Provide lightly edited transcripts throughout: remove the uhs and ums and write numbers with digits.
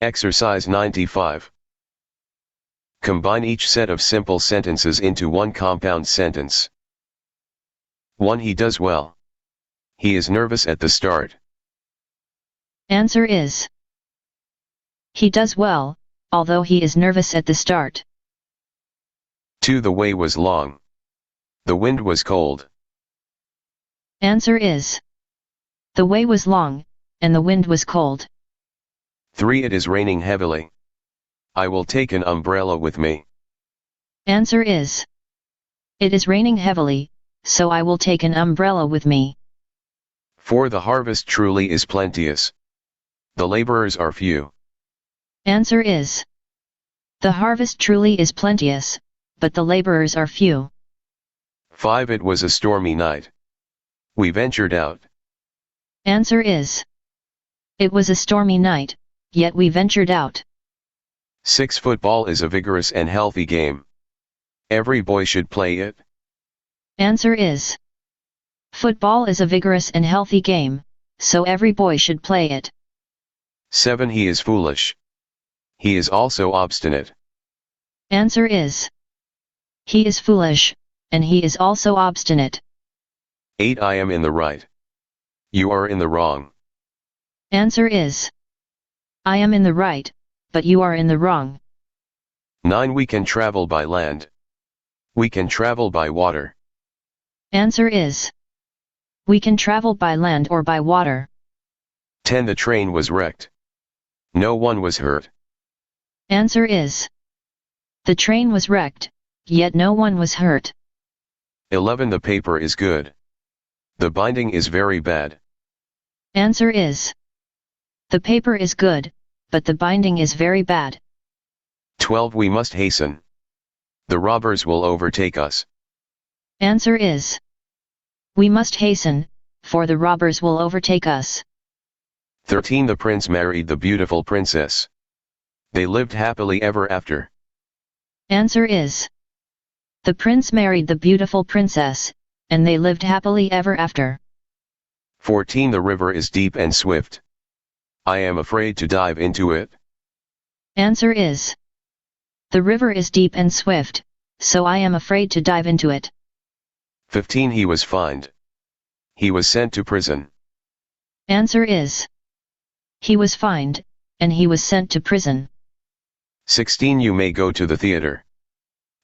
Exercise 95. Combine each set of simple sentences into one compound sentence. 1. He does well. He is nervous at the start. Answer is: he does well, although he is nervous at the start. 2. The way was long. The wind was cold. Answer is: the way was long, and the wind was cold. 3. It is raining heavily. I will take an umbrella with me. Answer is: it is raining heavily, so I will take an umbrella with me. 4. The harvest truly is plenteous. The laborers are few. Answer is: the harvest truly is plenteous, but the laborers are few. 5. It was a stormy night. We ventured out. Answer is: it was a stormy night, yet we ventured out. 6. Football is a vigorous and healthy game. Every boy should play it. Answer is: football is a vigorous and healthy game, so every boy should play it. 7. He is foolish. He is also obstinate. Answer is: he is foolish, and he is also obstinate. 8. I am in the right. You are in the wrong. Answer is: I am in the right, but you are in the wrong. 9. We can travel by land. We can travel by water. Answer is: we can travel by land or by water. 10. The train was wrecked. No one was hurt. Answer is: the train was wrecked, yet no one was hurt. 11. The paper is good. The binding is very bad. Answer is: the paper is good, but the binding is very bad. 12. We must hasten. The robbers will overtake us. Answer is: we must hasten, for the robbers will overtake us. 13. The prince married the beautiful princess. They lived happily ever after. Answer is: the prince married the beautiful princess, and they lived happily ever after. 14. The river is deep and swift. I am afraid to dive into it. Answer is: the river is deep and swift, so I am afraid to dive into it. 15. He was fined. He was sent to prison. Answer is: he was fined, and he was sent to prison. 16. You may go to the theater.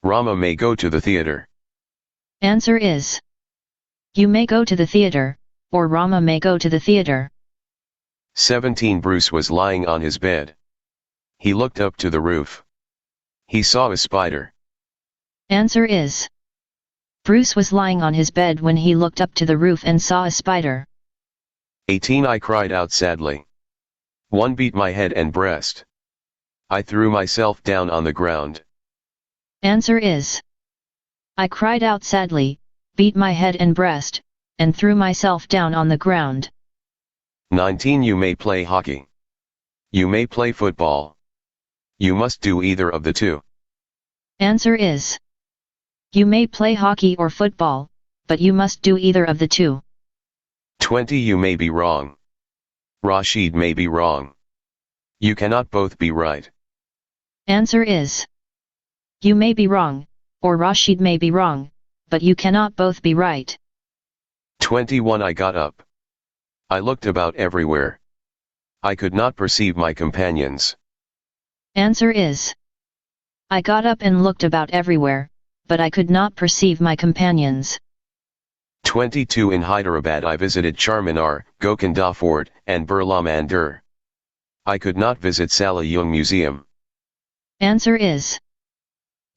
Rama may go to the theater. Answer is: you may go to the theater, or Rama may go to the theater. 17. Bruce was lying on his bed. He looked up to the roof. He saw a spider. Answer is: Bruce was lying on his bed when he looked up to the roof and saw a spider. 18. I cried out sadly. One beat my head and breast. I threw myself down on the ground. Answer is: I cried out sadly, beat my head and breast, and threw myself down on the ground. 19. You may play hockey. You may play football. You must do either of the two. Answer is: you may play hockey or football, but you must do either of the two. 20. You may be wrong. Rashid may be wrong. You cannot both be right. Answer is: you may be wrong, or Rashid may be wrong, but you cannot both be right. 21. I got up. I looked about everywhere. I could not perceive my companions. Answer is: I got up and looked about everywhere, but I could not perceive my companions. 22. In Hyderabad I visited Charminar, Golconda Fort, and Birla Mandir. I could not visit Salayung Museum. Answer is: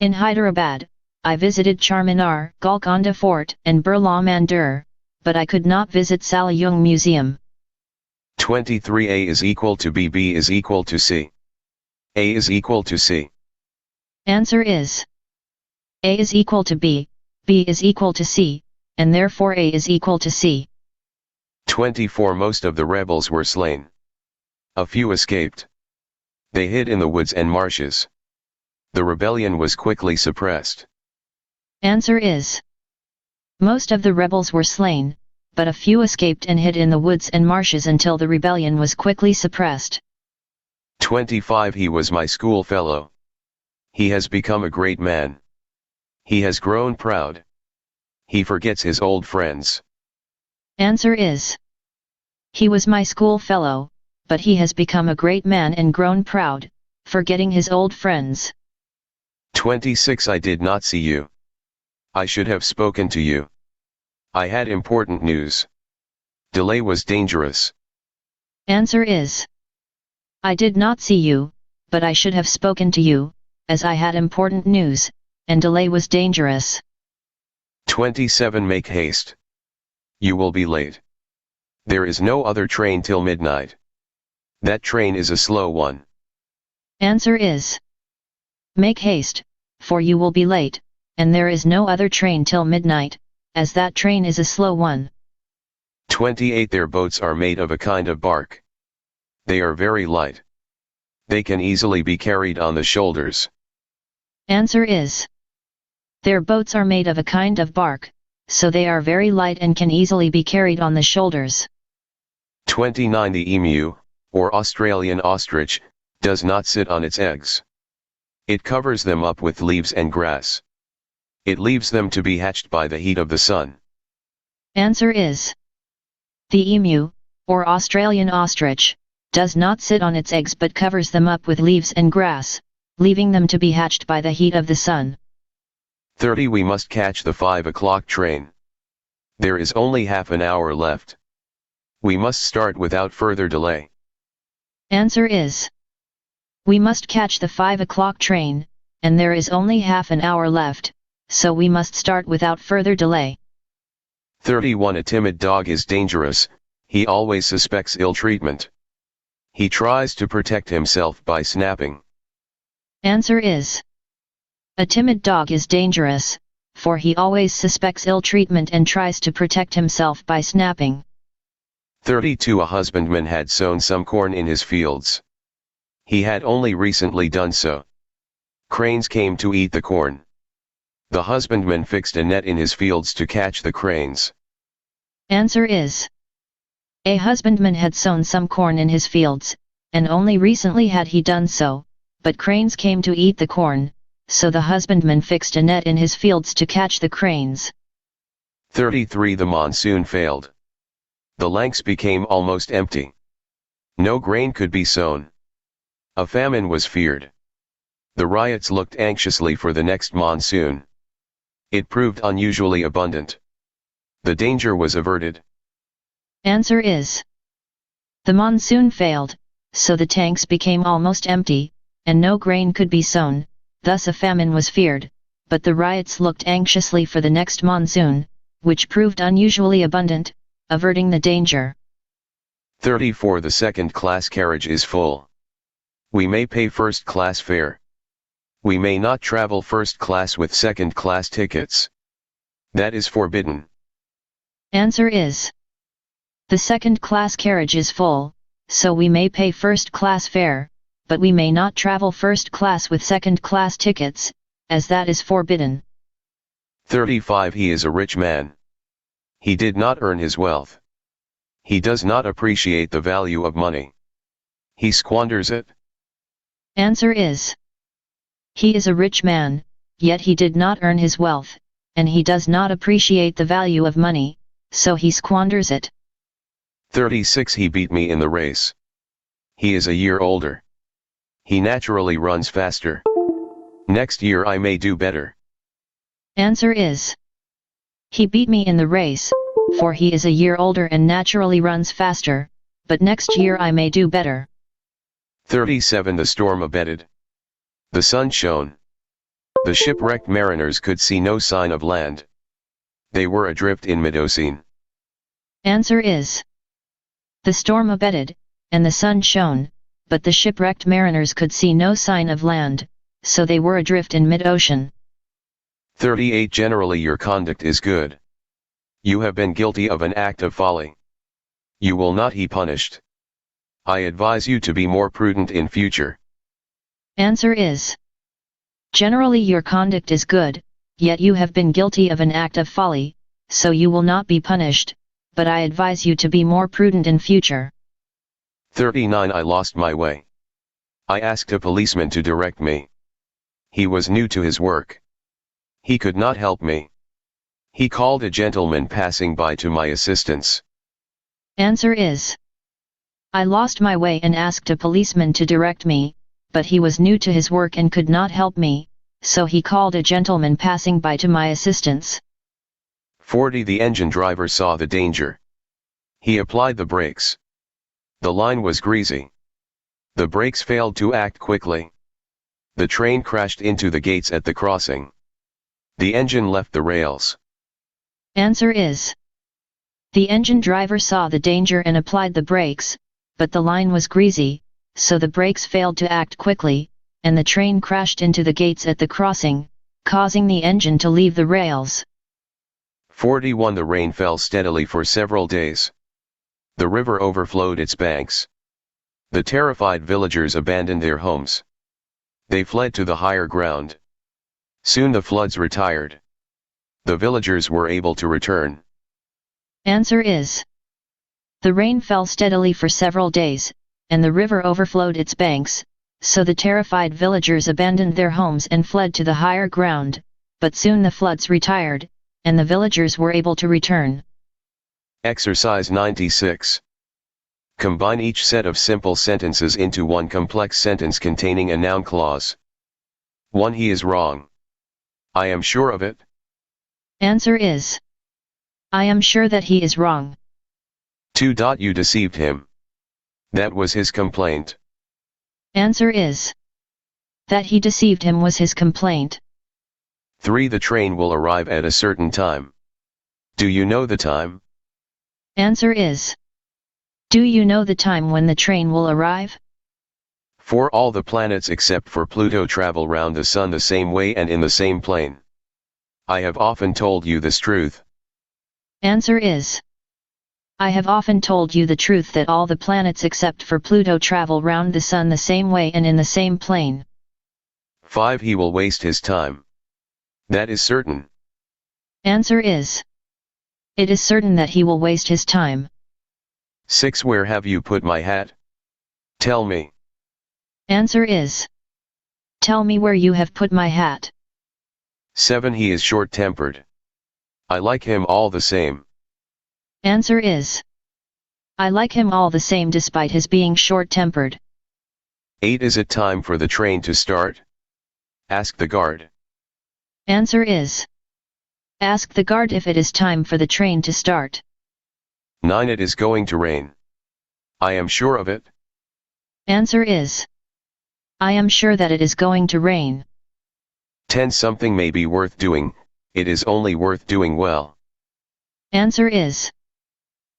in Hyderabad, I visited Charminar, Golconda Fort, and Birla Mandir, but I could not visit Salayung Museum. 23. A is equal to B. B is equal to C. A is equal to C. Answer is: A is equal to B, B is equal to C, and therefore A is equal to C. 24. Most of the rebels were slain. A few escaped. They hid in the woods and marshes. The rebellion was quickly suppressed. Answer is: most of the rebels were slain, but a few escaped and hid in the woods and marshes until the rebellion was quickly suppressed. 25 He was my schoolfellow. He has become a great man. He has grown proud. He forgets his old friends. Answer is: he was my schoolfellow, but he has become a great man and grown proud, forgetting his old friends. 26 I did not see you. I should have spoken to you. I had important news. Delay was dangerous. Answer is: I did not see you, but I should have spoken to you, as I had important news, and delay was dangerous. 27 Make haste. You will be late. There is no other train till midnight. That train is a slow one. Answer is: make haste, for you will be late, and there is no other train till midnight, as that train is a slow one. 28 Their boats are made of a kind of bark. They are very light. They can easily be carried on the shoulders. Answer is: their boats are made of a kind of bark, so they are very light and can easily be carried on the shoulders. 29 The emu, or Australian ostrich, does not sit on its eggs. It covers them up with leaves and grass. It leaves them to be hatched by the heat of the sun. Answer is: the emu, or Australian ostrich, does not sit on its eggs but covers them up with leaves and grass, leaving them to be hatched by the heat of the sun. 30 We must catch the 5 o'clock train. There is only half an hour left. We must start without further delay. Answer is: we must catch the 5 o'clock train, and there is only half an hour left, so we must start without further delay. 31 A timid dog is dangerous. He always suspects ill treatment. He tries to protect himself by snapping. Answer is: a timid dog is dangerous, for he always suspects ill treatment and tries to protect himself by snapping. 32 A husbandman had sown some corn in his fields. He had only recently done so. Cranes came to eat the corn. The husbandman fixed a net in his fields to catch the cranes. Answer is: a husbandman had sown some corn in his fields, and only recently had he done so, but cranes came to eat the corn, so the husbandman fixed a net in his fields to catch the cranes. 33 The monsoon failed. The lanks became almost empty. No grain could be sown. A famine was feared. The ryots looked anxiously for the next monsoon. It proved unusually abundant. The danger was averted. Answer is: the monsoon failed, so the tanks became almost empty, and no grain could be sown, thus a famine was feared, but the ryots looked anxiously for the next monsoon, which proved unusually abundant, averting the danger. 34 The second-class carriage is full. We may pay first-class fare. We may not travel first class with second-class tickets. That is forbidden. Answer is: the second-class carriage is full, so we may pay first-class fare, but we may not travel first class with second-class tickets, as that is forbidden. 35 He is a rich man. He did not earn his wealth. He does not appreciate the value of money. He squanders it. Answer is: he is a rich man, yet he did not earn his wealth, and he does not appreciate the value of money, so he squanders it. 36 He beat me in the race. He is a year older. He naturally runs faster. Next year I may do better. Answer is: he beat me in the race, for he is a year older and naturally runs faster, but next year I may do better. 37 The storm abated. The sun shone. The shipwrecked mariners could see no sign of land. They were adrift in mid-ocean. Answer is: the storm abated, and the sun shone, but the shipwrecked mariners could see no sign of land, so they were adrift in mid-ocean. 38 Generally your conduct is good. You have been guilty of an act of folly. You will not be punished. I advise you to be more prudent in future. Answer is: generally your conduct is good, yet you have been guilty of an act of folly, so you will not be punished, but I advise you to be more prudent in future. 39 I lost my way. I asked a policeman to direct me. He was new to his work. He could not help me. He called a gentleman passing by to my assistance. Answer is: I lost my way and asked a policeman to direct me, but he was new to his work and could not help me, so he called a gentleman passing by to my assistance. 40 The engine driver saw the danger. He applied the brakes. The line was greasy. The brakes failed to act quickly. The train crashed into the gates at the crossing. The engine left the rails. Answer is: the engine driver saw the danger and applied the brakes, but the line was greasy, so the brakes failed to act quickly, and the train crashed into the gates at the crossing, causing the engine to leave the rails. 41 The rain fell steadily for several days. The river overflowed its banks. The terrified villagers abandoned their homes. They fled to the higher ground. Soon the floods retired. The villagers were able to return. Answer is: the rain fell steadily for several days, and the river overflowed its banks, so the terrified villagers abandoned their homes and fled to the higher ground, but soon the floods retired, and the villagers were able to return. Exercise 96. Combine each set of simple sentences into one complex sentence containing a noun clause. 1. He is wrong. I am sure of it. Answer is: I am sure that he is wrong. 2. You deceived him. That was his complaint. Answer is: that he deceived him was his complaint. 3. The train will arrive at a certain time. Do you know the time? Answer is: do you know the time when the train will arrive? 4. All the planets except for Pluto travel round the Sun the same way and in the same plane. I have often told you this truth. Answer is: I have often told you the truth that all the planets except for Pluto travel round the Sun the same way and in the same plane. 5. He will waste his time. That is certain. Answer is: it is certain that he will waste his time. 6. Where have you put my hat? Tell me. Answer is: tell me where you have put my hat. 7. He is short-tempered. I like him all the same. Answer is: I like him all the same despite his being short-tempered. 8. Is it time for the train to start? Ask the guard. Answer is: ask the guard if it is time for the train to start. 9. It is going to rain. I am sure of it. Answer is: I am sure that it is going to rain. 10. Something may be worth doing, it is only worth doing well. Answer is: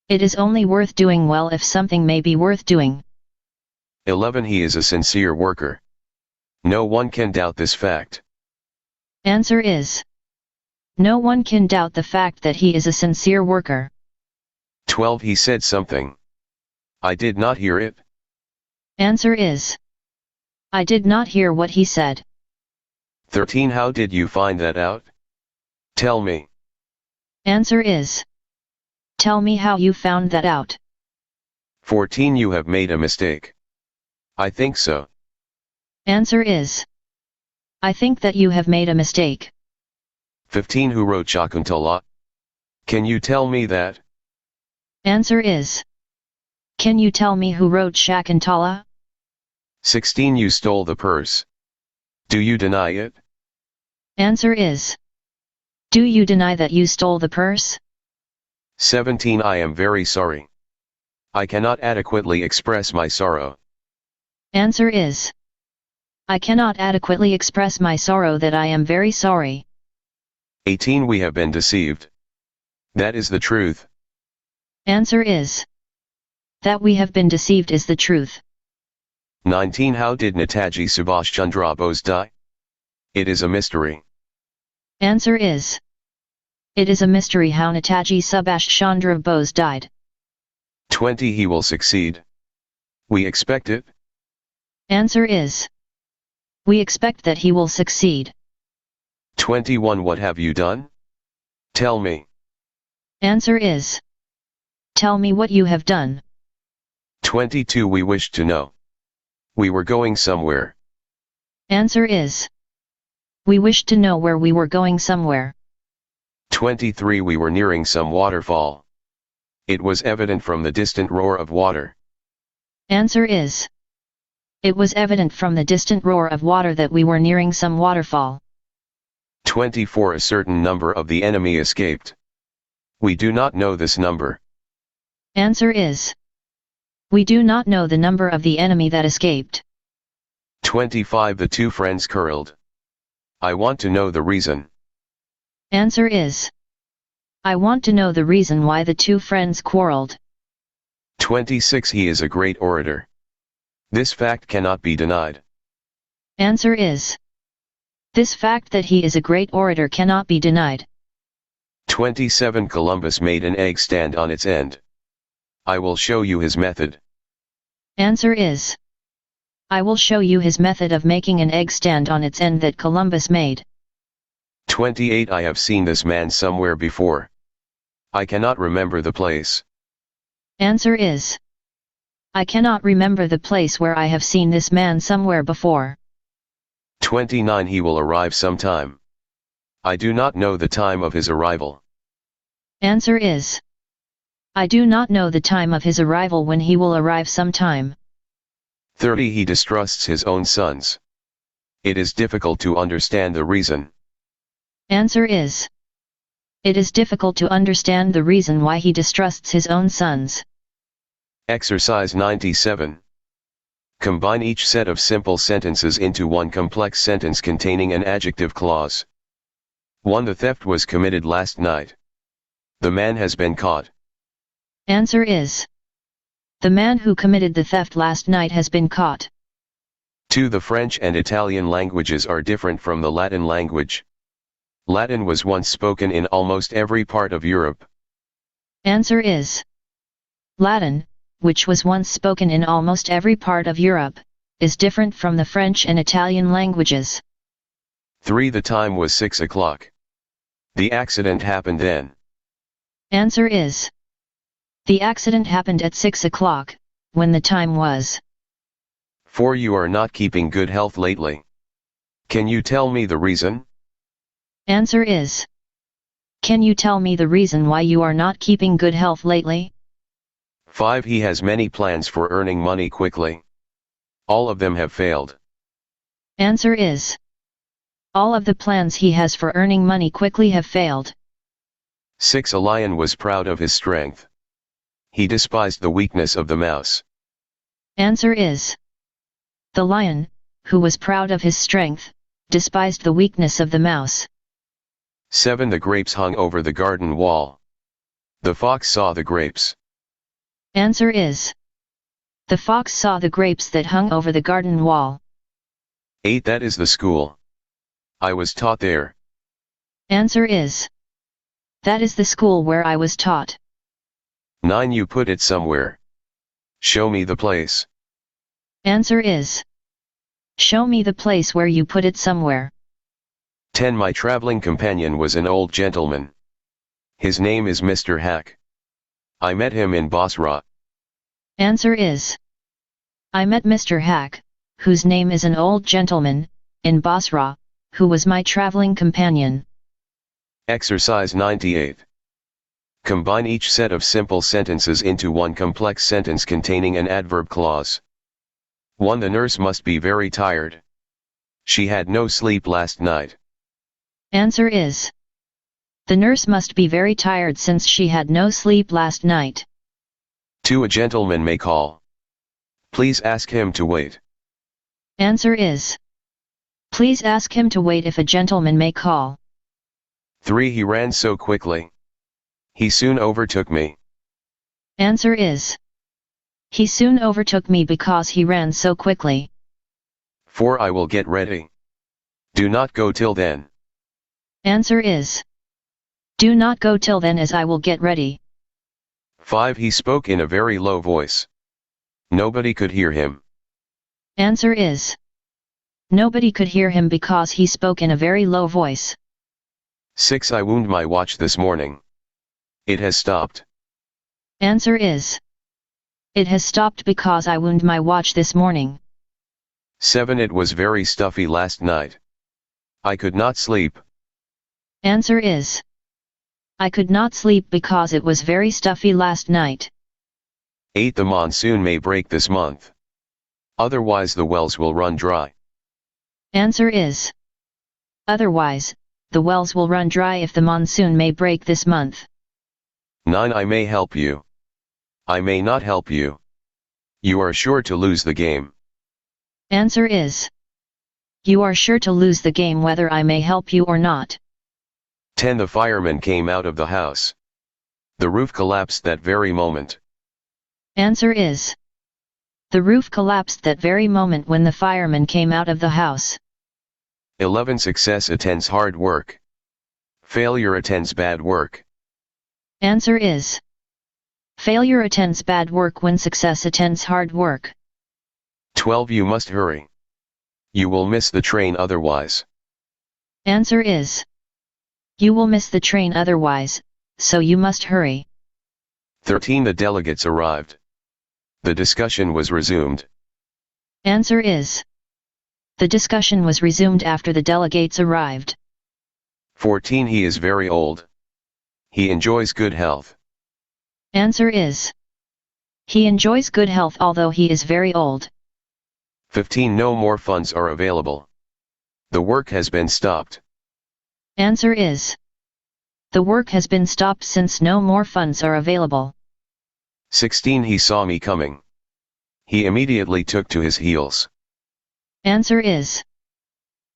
it is only worth doing well if something may be worth doing. 11. He is a sincere worker. No one can doubt this fact. Answer is: no one can doubt the fact that he is a sincere worker. 12. He said something. I did not hear it. Answer is: I did not hear what he said. 13. How did you find that out? Tell me. Answer is: tell me how you found that out. 14. You have made a mistake. I think so. Answer is: I think that you have made a mistake. 15. Who wrote Shakuntala? Can you tell me that? Answer is: can you tell me who wrote Shakuntala? 16. You stole the purse. Do you deny it? Answer is: do you deny that you stole the purse? 17. I am very sorry. I cannot adequately express my sorrow. Answer is: I cannot adequately express my sorrow that I am very sorry. 18. We have been deceived. That is the truth. Answer is: that we have been deceived is the truth. 19. How did Netaji Subhash Chandra Bose die? It is a mystery. Answer is: it is a mystery how Netaji Subhash Chandra Bose died. 20. He will succeed. We expect it. Answer is: we expect that he will succeed. 21. What have you done? Tell me. Answer is: Tell me what you have done. 22 We wished to know. We were going somewhere. Answer is. We wished to know where we were going somewhere. 23 We were nearing some waterfall. It was evident from the distant roar of water. Answer is. It was evident from the distant roar of water that we were nearing some waterfall. 24 A certain number of the enemy escaped. We do not know this number. Answer is. We do not know the number of the enemy that escaped. 25 The two friends quarreled. I want to know the reason. Answer is. I want to know the reason why the two friends quarreled. 26 He is a great orator. This fact cannot be denied. Answer is. This fact that he is a great orator cannot be denied. 27 Columbus made an egg stand on its end. I will show you his method. Answer is. I will show you his method of making an egg stand on its end that Columbus made. 28 I have seen this man somewhere before. I cannot remember the place. Answer is. I cannot remember the place where I have seen this man somewhere before. 29 He will arrive sometime. I do not know the time of his arrival. Answer is. I do not know the time of his arrival when he will arrive sometime. 30 He distrusts his own sons. It is difficult to understand the reason. Answer is. It is difficult to understand the reason why he distrusts his own sons. Exercise 97. Combine each set of simple sentences into one complex sentence containing an adjective clause. 1. The theft was committed last night. The man has been caught. Answer is. The man who committed the theft last night has been caught. 2. The French and Italian languages are different from the Latin language. Latin was once spoken in almost every part of Europe. Answer is. Latin, which was once spoken in almost every part of Europe, is different from the French and Italian languages. 3. The time was 6 o'clock. The accident happened then. Answer is. The accident happened at 6 o'clock, when the time was. 4. You are not keeping good health lately. Can you tell me the reason? Answer is. Can you tell me the reason why you are not keeping good health lately? 5. He has many plans for earning money quickly. All of them have failed. Answer is. All of the plans he has for earning money quickly have failed. 6. A lion was proud of his strength. He despised the weakness of the mouse. Answer is. The lion, who was proud of his strength, despised the weakness of the mouse. 7. The grapes hung over the garden wall. The fox saw the grapes. Answer is. The fox saw the grapes that hung over the garden wall. 8. That is the school. I was taught there. Answer is. That is the school where I was taught. 9. You put it somewhere. Show me the place. Answer is. Show me the place where you put it somewhere. 10. My traveling companion was an old gentleman. His name is Mr. Hack. I met him in Basra. Answer is. I met Mr. Hack, whose name is an old gentleman, in Basra, who was my traveling companion. Exercise 98. Combine each set of simple sentences into one complex sentence containing an adverb clause. 1. The nurse must be very tired. She had no sleep last night. Answer is. The nurse must be very tired since she had no sleep last night. 2. A gentleman may call. Please ask him to wait. Answer is. Please ask him to wait if a gentleman may call. 3. He ran so quickly. He soon overtook me. Answer is. He soon overtook me because he ran so quickly. 4. I will get ready. Do not go till then. Answer is. Do not go till then as I will get ready. 5. He spoke in a very low voice. Nobody could hear him. Answer is. Nobody could hear him because he spoke in a very low voice. 6. I wound my watch this morning. It has stopped. Answer is. It has stopped because I wound my watch this morning. 7. It was very stuffy last night. I could not sleep. Answer is. I could not sleep because it was very stuffy last night. 8. The monsoon may break this month. Otherwise the wells will run dry. Answer is. Otherwise, the wells will run dry if the monsoon may break this month. 9. I may help you. I may not help you. You are sure to lose the game. Answer is. You are sure to lose the game whether I may help you or not. 10. The fireman came out of the house. The roof collapsed that very moment. Answer is. The roof collapsed that very moment when the fireman came out of the house. 11. Success attends hard work. Failure attends bad work. Answer is. Failure attends bad work when success attends hard work. 12. You must hurry. You will miss the train otherwise. Answer is. You will miss the train otherwise, so you must hurry. 13. The delegates arrived. The discussion was resumed. Answer is. The discussion was resumed after the delegates arrived. 14. He is very old. He enjoys good health. Answer is. He enjoys good health although he is very old. 15. No more funds are available. The work has been stopped. Answer is. The work has been stopped since no more funds are available. 16. He saw me coming. He immediately took to his heels. Answer is.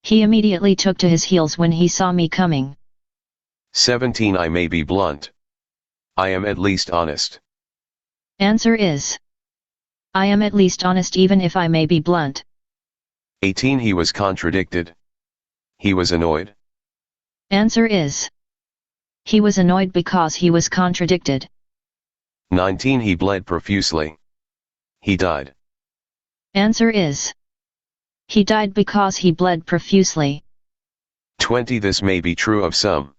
He immediately took to his heels when he saw me coming. 17. I may be blunt. I am at least honest. Answer is. I am at least honest even if I may be blunt. 18. He was contradicted. He was annoyed. Answer is. He was annoyed because he was contradicted. 19. He bled profusely. He died. Answer is. He died because he bled profusely. 20. This may be true of some.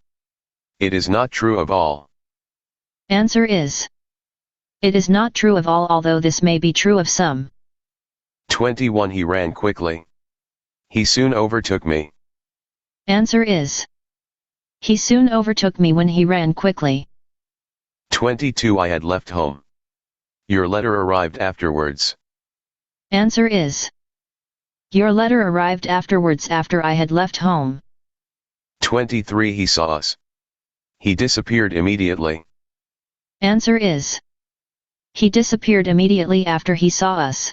It is not true of all. Answer is. It is not true of all although this may be true of some. 21. He ran quickly. He soon overtook me. Answer is. He soon overtook me when he ran quickly. 22. I had left home. Your letter arrived afterwards. Answer is. Your letter arrived afterwards after I had left home. 23. He saw us. He disappeared immediately. Answer is. He disappeared immediately after he saw us.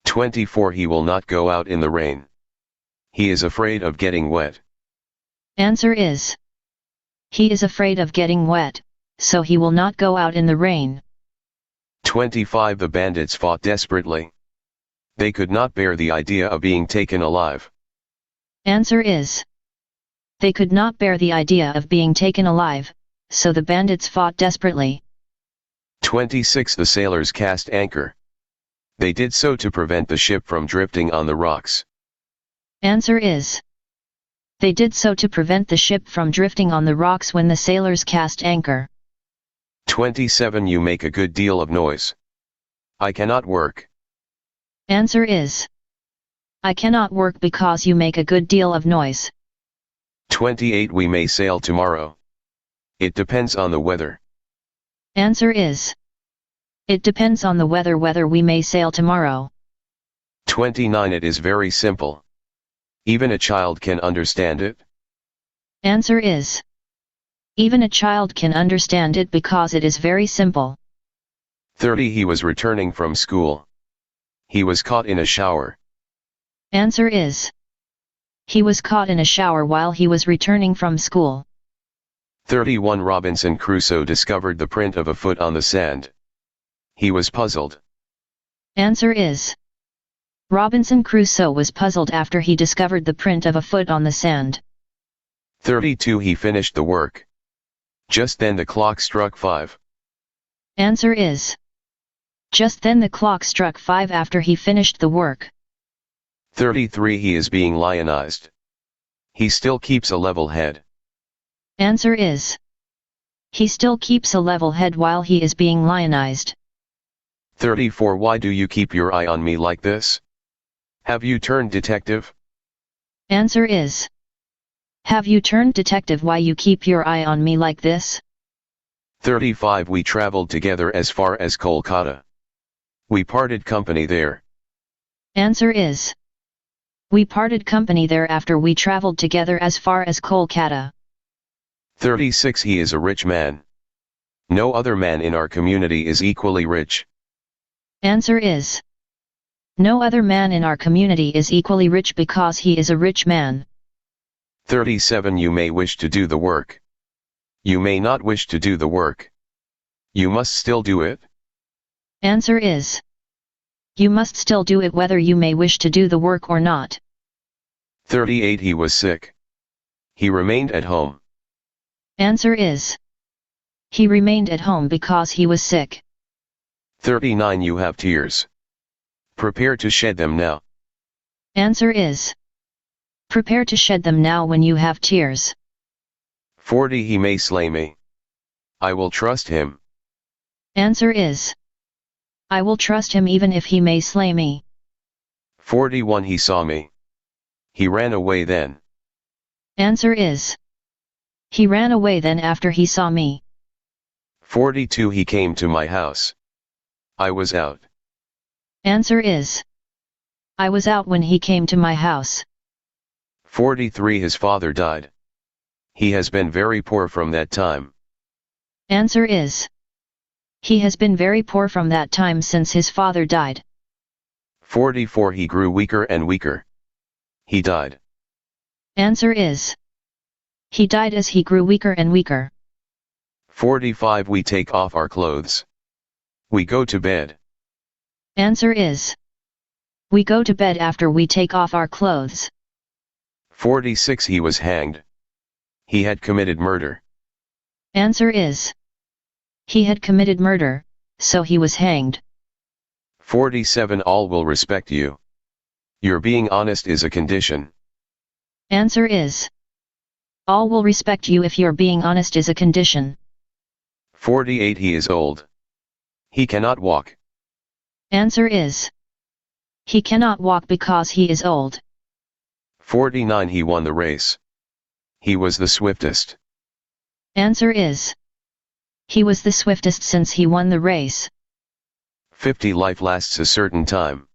24. He will not go out in the rain. He is afraid of getting wet. Answer is. He is afraid of getting wet, so he will not go out in the rain. 25. The bandits fought desperately. They could not bear the idea of being taken alive. Answer is. They could not bear the idea of being taken alive, so the bandits fought desperately. 26. The sailors cast anchor. They did so to prevent the ship from drifting on the rocks. Answer is. They did so to prevent the ship from drifting on the rocks when the sailors cast anchor. 27. You make a good deal of noise. I cannot work. Answer is. I cannot work because you make a good deal of noise. 28. We may sail tomorrow. It depends on the weather. Answer is. It depends on the weather whether we may sail tomorrow. 29. It is very simple. Even a child can understand it. Answer is. Even a child can understand it because it is very simple. 30. He was returning from school. He was caught in a shower. Answer is. He was caught in a shower while he was returning from school. 31. Robinson Crusoe discovered the print of a foot on the sand. He was puzzled. Answer is. Robinson Crusoe was puzzled after he discovered the print of a foot on the sand. 32. He finished the work. Just then the clock struck 5. Answer is. Just then the clock struck 5 after he finished the work. 33. He is being lionized. He still keeps a level head. Answer is. He still keeps a level head while he is being lionized. 34. Why do you keep your eye on me like this? Have you turned detective? Answer is. Have you turned detective? Why you keep your eye on me like this? 35. We traveled together as far as Kolkata. We parted company there. Answer is. We parted company there after we traveled together as far as Kolkata. 36. He is a rich man. No other man in our community is equally rich. Answer is. No other man in our community is equally rich because he is a rich man. 37. You may wish to do the work. You may not wish to do the work. You must still do it. Answer is. You must still do it whether you may wish to do the work or not. 38. He was sick. He remained at home. Answer is. He remained at home because he was sick. 39. You have tears. Prepare to shed them now. Answer is. Prepare to shed them now when you have tears. 40. He may slay me. I will trust him. Answer is. I will trust him even if he may slay me. 41. He saw me. He ran away then. Answer is. He ran away then after he saw me. 42. He came to my house. I was out. Answer is. I was out when he came to my house. 43. His father died. He has been very poor from that time. Answer is. He has been very poor from that time since his father died. 44. He grew weaker and weaker. He died. Answer is. He died as he grew weaker and weaker. 45. We take off our clothes. We go to bed. Answer is. We go to bed after we take off our clothes. 46. He was hanged. He had committed murder. Answer is. He had committed murder, so he was hanged. 47. All will respect you. Your being honest is a condition. Answer is. All will respect you if your being honest is a condition. 48. He is old. He cannot walk. Answer is. He cannot walk because he is old. 49. He won the race. He was the swiftest. Answer is. He was the swiftest since he won the race. 50. Life lasts a certain time.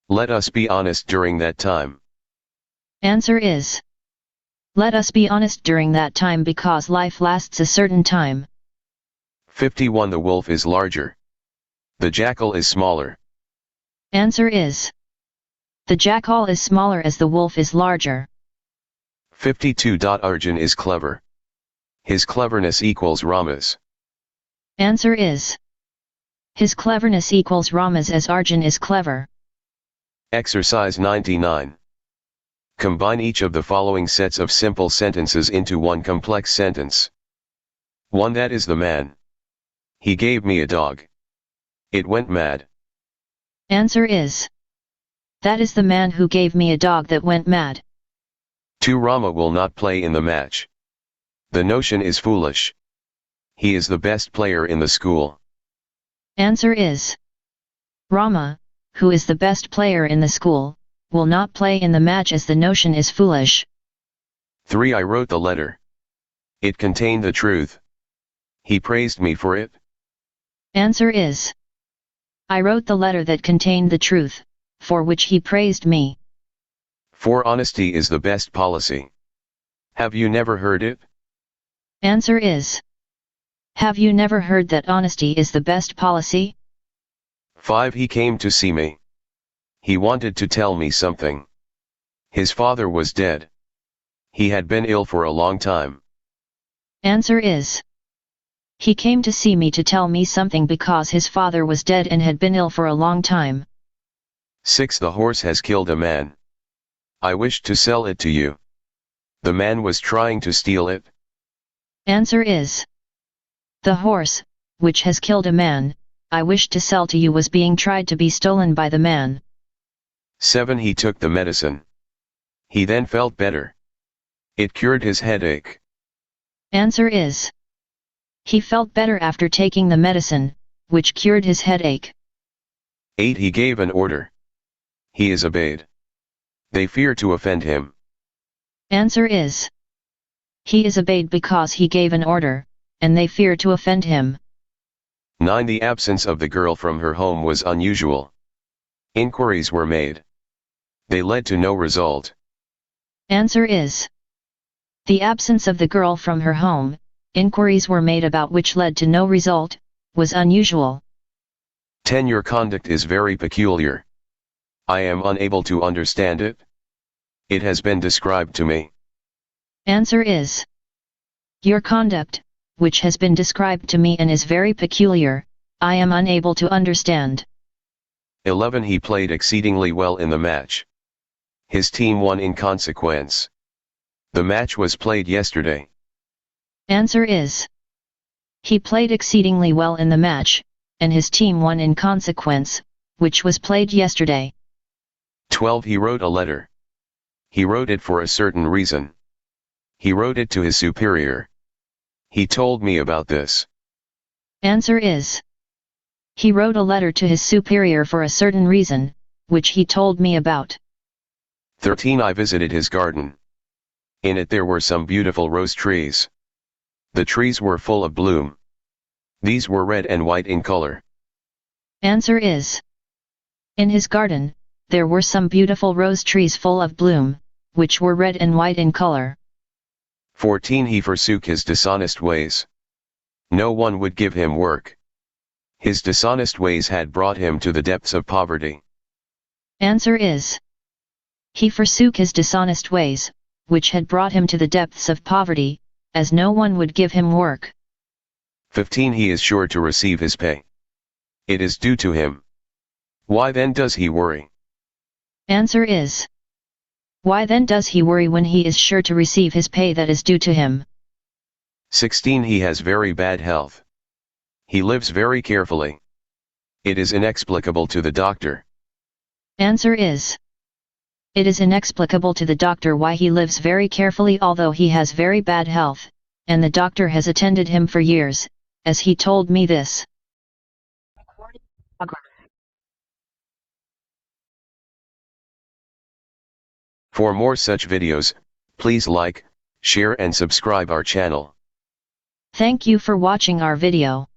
Let us be honest during that time. Answer is. Let us be honest during that time because life lasts a certain time. 51. The wolf is larger. The jackal is smaller. Answer is. The jackal is smaller as the wolf is larger. 52. Arjun is clever. His cleverness equals Rama's. Answer is. His cleverness equals Rama's as Arjun is clever. Exercise 99. Combine each of the following sets of simple sentences into one complex sentence. 1. That is the man. He gave me a dog. It went mad. Answer is. That is the man who gave me a dog that went mad. 2. Rama will not play in the match. The notion is foolish. He is the best player in the school. Answer is. Rama, who is the best player in the school, will not play in the match as the notion is foolish. 3. I wrote the letter. It contained the truth. He praised me for it. Answer is. I wrote the letter that contained the truth, for which he praised me. 4. Honesty is the best policy. Have you never heard it? Answer is. Have you never heard that honesty is the best policy? 5. He came to see me. He wanted to tell me something. His father was dead. He had been ill for a long time. Answer is. He came to see me to tell me something because his father was dead and had been ill for a long time. 6. The horse has killed a man. I wished to sell it to you. The man was trying to steal it. Answer is. The horse, which has killed a man, I wished to sell to you was being tried to be stolen by the man. 7. He took the medicine. He then felt better. It cured his headache. Answer is. He felt better after taking the medicine, which cured his headache. 8. He gave an order. He is obeyed. They fear to offend him. Answer is: he is obeyed because he gave an order, and they fear to offend him. 9. The absence of the girl from her home was unusual. Inquiries were made. They led to no result. Answer is: the absence of the girl from her home, inquiries were made about which led to no result, was unusual. 10. Your conduct is very peculiar. I am unable to understand it. It has been described to me. Answer is: your conduct, which has been described to me and is very peculiar, I am unable to understand. 11. He played exceedingly well in the match. His team won in consequence. The match was played yesterday. Answer is: he played exceedingly well in the match, and his team won in consequence, which was played yesterday. 12. He wrote a letter. He wrote it for a certain reason. He wrote it to his superior. He told me about this. Answer is: he wrote a letter to his superior for a certain reason, which he told me about. 13. I visited his garden. In it there were some beautiful rose trees. The trees were full of bloom. These were red and white in color. Answer is: in his garden, there were some beautiful rose trees full of bloom, which were red and white in color. 14. He forsook his dishonest ways. No one would give him work. His dishonest ways had brought him to the depths of poverty. Answer is: he forsook his dishonest ways, which had brought him to the depths of poverty, as no one would give him work. 15. He is sure to receive his pay. It is due to him. Why then does he worry? Answer is: why then does he worry when he is sure to receive his pay that is due to him? 16. He has very bad health. He lives very carefully. It is inexplicable to the doctor. Answer is: it is inexplicable to the doctor why he lives very carefully although he has very bad health, and the doctor has attended him for years, as he told me this. For more such videos, please like, share and subscribe our channel. Thank you for watching our video.